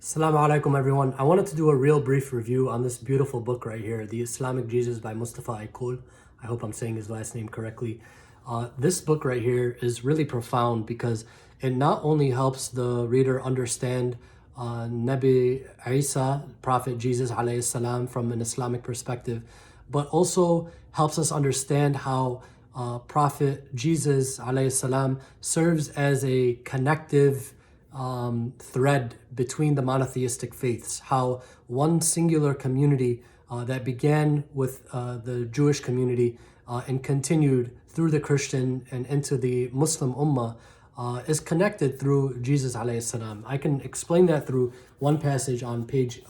Assalamu alaikum everyone. I wanted to do a real brief review on this beautiful book right here, The Islamic Jesus by Mustafa Akyol. I hope I'm saying his last name correctly. This book right here is really profound because it not only helps the reader understand Nabi Isa, Prophet Jesus alayhi salam, from an Islamic perspective, but also helps us understand how Prophet Jesus alayhi salam serves as a connective thread between the monotheistic faiths, how one singular community that began with the Jewish community and continued through the Christian and into the Muslim Ummah is connected through Jesus alayhi salam. I can explain that through one passage on page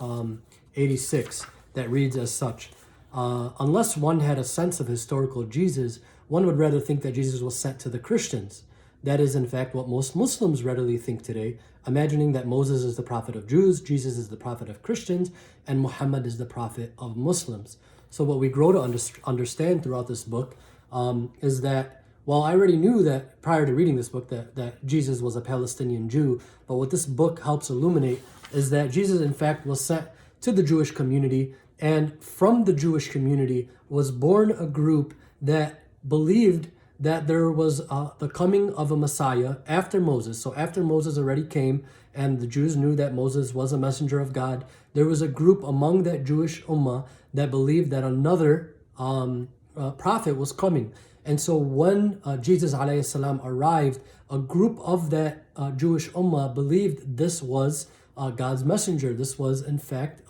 86 that reads as such. Unless one had a sense of historical Jesus, one would rather think that Jesus was sent to the Christians. That is, in fact, what most Muslims readily think today, imagining that Moses is the prophet of Jews, Jesus is the prophet of Christians, and Muhammad is the prophet of Muslims. So what we grow to understand throughout this book is that, while I already knew that prior to reading this book that Jesus was a Palestinian Jew, but what this book helps illuminate is that Jesus, in fact, was sent to the Jewish community, and from the Jewish community was born a group that believed that there was the coming of a Messiah after Moses. So after Moses already came and the Jews knew that Moses was a messenger of God, there was a group among that Jewish ummah that believed that another prophet was coming. And so when Jesus alayhi salam arrived, a group of that Jewish ummah believed this was God's messenger. This was, in fact,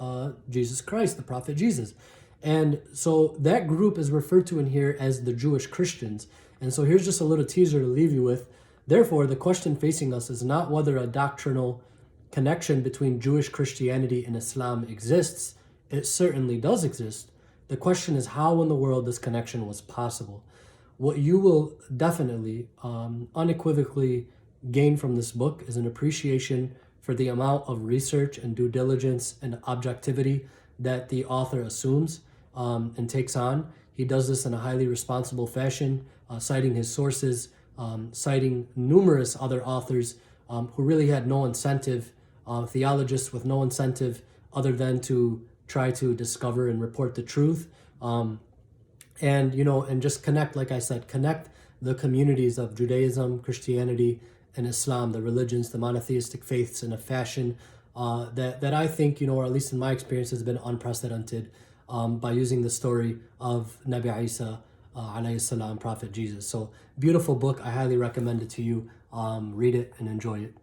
Jesus Christ, the prophet Jesus. And so that group is referred to in here as the Jewish Christians. And so here's just a little teaser to leave you with. Therefore, the question facing us is not whether a doctrinal connection between Jewish Christianity and Islam exists. It certainly does exist. The question is how in the world this connection was possible. What you will definitely, unequivocally gain from this book is an appreciation for the amount of research and due diligence and objectivity that the author assumes and takes on. He does this in a highly responsible fashion, citing his sources, citing numerous other authors who really had no incentive, theologists with no incentive other than to try to discover and report the truth. And just connect, like I said, connect the communities of Judaism, Christianity, and Islam, the religions, the monotheistic faiths, in a fashion that I think, or at least in my experience, has been unprecedented by using the story of Nabi Isa alayhi salam, Prophet Jesus. So beautiful book. I highly recommend it to you. Read it and enjoy it.